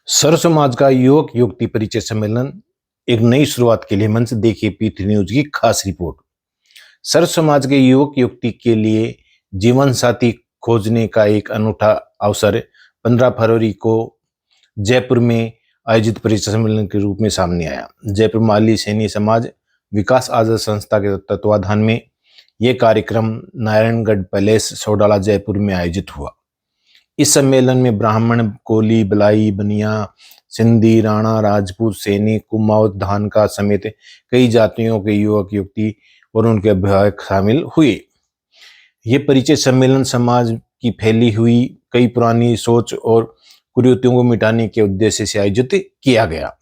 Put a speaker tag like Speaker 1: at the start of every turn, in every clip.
Speaker 1: सर्व समाज का युवक युवती परिचय सम्मेलन एक नई शुरुआत के लिए मंच देखिए पी3 न्यूज की खास रिपोर्ट। सर्व समाज के युवक युवती के लिए जीवन साथी खोजने का एक अनूठा अवसर 15 फरवरी को जयपुर में आयोजित परिचय सम्मेलन के रूप में सामने आया। जयपुर माली सैनी समाज विकास आदर्श संस्था के तत्वाधान में यह कार्यक्रम नारायणगढ़ पैलेस सोडाला जयपुर में आयोजित हुआ। इस सम्मेलन में ब्राह्मण, कोली, बलाई, बनिया, सिंधी, राणा, राजपूत, सैनिक, कुमाऊं, धानका समेत कई जातियों के युवक युवती और उनके अभिभावक शामिल हुए। ये परिचय सम्मेलन समाज की फैली हुई कई पुरानी सोच और कुरीतियों को मिटाने के उद्देश्य से आयोजित किया गया,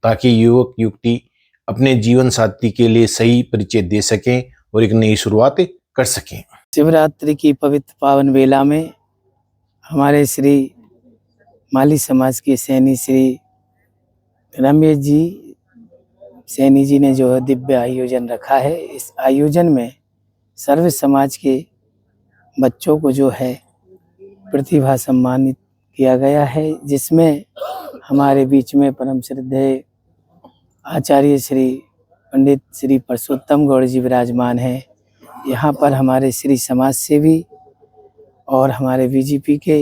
Speaker 1: ताकि युवक युवती अपने जीवन साथी के लिए सही परिचय दे सकें और एक नई शुरुआत कर सकें।
Speaker 2: शिवरात्रि की पवित्र पावन बेला में हमारे श्री माली समाज के सैनी श्री रमेश जी सैनी जी ने जो है दिव्य आयोजन रखा है। इस आयोजन में सर्व समाज के बच्चों को जो है प्रतिभा सम्मानित किया गया है, जिसमें हमारे बीच में परम श्रद्धेय आचार्य श्री पंडित श्री परसोत्तम गौड़ जी विराजमान हैं। यहाँ पर हमारे श्री समाज सेवी और हमारे बीजेपी के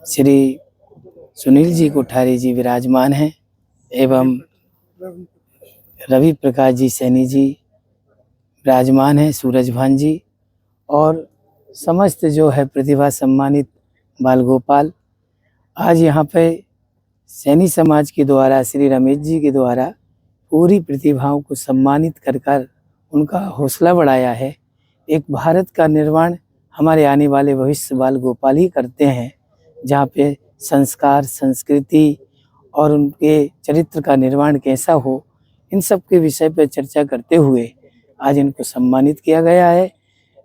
Speaker 2: श्री सुनील जी कोठारी जी विराजमान हैं एवं रवि प्रकाश जी सैनी जी विराजमान हैं, सूरज भान जी और समस्त जो है प्रतिभा सम्मानित बाल गोपाल। आज यहाँ पे सैनी समाज के द्वारा श्री रमेश जी के द्वारा पूरी प्रतिभाओं को सम्मानित कर उनका हौसला बढ़ाया है। एक भारत का निर्माण हमारे आने वाले भविष्य बाल गोपाल ही करते हैं, जहाँ पे संस्कार, संस्कृति और उनके चरित्र का निर्माण कैसा हो, इन सब के विषय पर चर्चा करते हुए आज इनको सम्मानित किया गया है।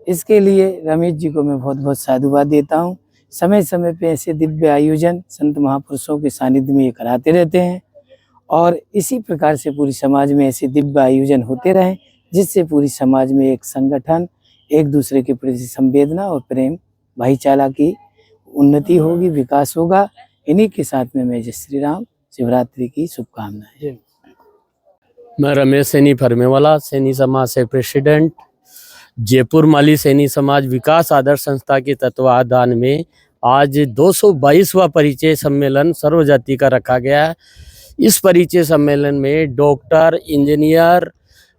Speaker 2: इसके लिए रमेश जी को मैं बहुत बहुत साधुवाद देता हूँ। समय समय पे ऐसे दिव्य आयोजन संत महापुरुषों के सानिध्य में ये कराते रहते हैं और इसी प्रकार से पूरी समाज में ऐसे दिव्य आयोजन होते रहें, जिससे पूरी समाज में एक संगठन, एक दूसरे के प्रति संवेदना और प्रेम, भाईचारा की उन्नति होगी, विकास होगा। इन्हीं के साथ में मैं जय श्री राम, शिवरात्रि की शुभकामनाएं।
Speaker 3: मैं रमेश सैनी फरमेवाला, सैनी समाज से प्रेसिडेंट, जयपुर माली सैनी समाज विकास आदर्श संस्था के तत्वाधान में आज 222वां परिचय सम्मेलन सर्व जाति का रखा गया है। इस परिचय सम्मेलन में डॉक्टर, इंजीनियर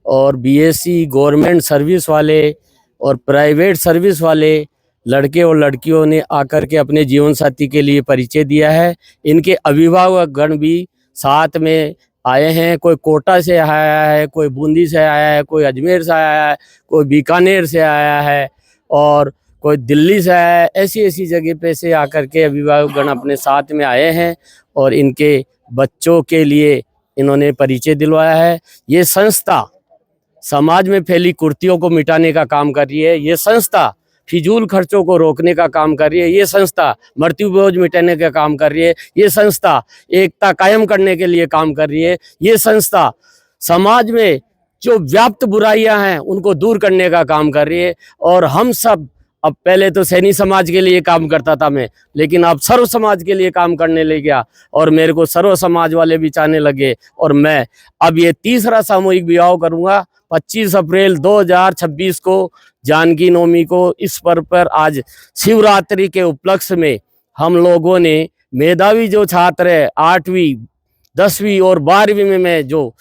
Speaker 3: और बीएससी, गवर्नमेंट सर्विस वाले और प्राइवेट सर्विस वाले लड़के और लड़कियों ने आकर के अपने जीवन साथी के लिए परिचय दिया है। इनके अभिभावक गण भी साथ में आए हैं। कोई कोटा से आया है, कोई बूंदी से आया है, कोई अजमेर से आया है, कोई बीकानेर से आया है और कोई दिल्ली से आया है। ऐसी ऐसी जगह पे से आकर के अभिभावक गण अपने साथ में आए हैं और इनके बच्चों के लिए इन्होंने परिचय दिलवाया है। ये संस्था समाज में फैली कुरीतियों को मिटाने का काम कर रही है। ये संस्था फिजूल खर्चों को रोकने का काम कर रही है। ये संस्था मृत्यु बोझ मिटाने का काम कर रही है। ये संस्था एकता कायम करने के लिए काम कर रही है। ये संस्था समाज में जो व्याप्त बुराइयां हैं उनको दूर करने का काम कर रही है। और हम सब, अब पहले तो सैनी समाज के लिए काम करता था मैं, लेकिन अब सर्व समाज के लिए काम करने लग गया और मेरे को सर्व समाज वाले भी चाहने लगे। और मैं अब ये तीसरा सामूहिक विवाह करूंगा 25 अप्रैल 2026 को जानकी नवमी को। इस पर्व पर आज शिवरात्रि के उपलक्ष्य में हम लोगों ने मेधावी जो छात्र है 8वीं, 10वीं और 12वीं में जो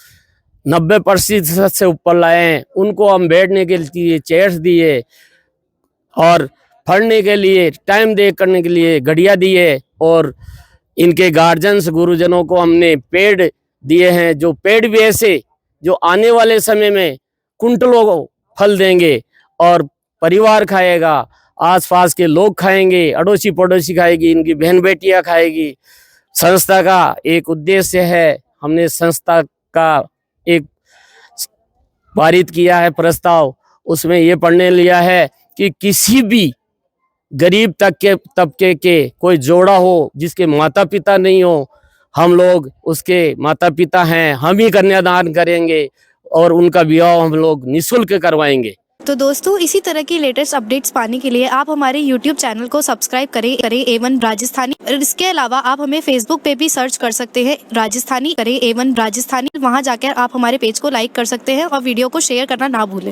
Speaker 3: 90% से ऊपर लाए हैं, उनको हम बैठने के लिए चेयर्स दिए और पढ़ने के लिए टाइम दे करने के लिए घड़ियाँ दिए और इनके गार्जियंस गुरुजनों को हमने पेड़ दिए हैं, जो पेड़ भी ऐसे जो आने वाले समय में कुंटलों फल देंगे और परिवार खाएगा, आसपास के लोग खाएंगे, अड़ोसी पड़ोसी खाएगी, इनकी बहन बेटियां खाएगी। संस्था का एक उद्देश्य है, हमने संस्था का एक पारित किया है प्रस्ताव, उसमें ये पढ़ने लिया है कि किसी भी गरीब तबके के कोई जोड़ा हो जिसके माता पिता नहीं हो, हम लोग उसके माता पिता हैं, हम ही कन्यादान करेंगे और उनका विवाह हम लोग निःशुल्क करवाएंगे।
Speaker 4: तो दोस्तों इसी तरह की लेटेस्ट अपडेट्स पाने के लिए आप हमारे YouTube चैनल को सब्सक्राइब करें A1 राजस्थानी। और इसके अलावा आप हमें Facebook पे भी सर्च कर सकते हैं राजस्थानी, करें A1 राजस्थानी। वहां जाकर आप हमारे पेज को लाइक कर सकते हैं और वीडियो को शेयर करना ना भूलें।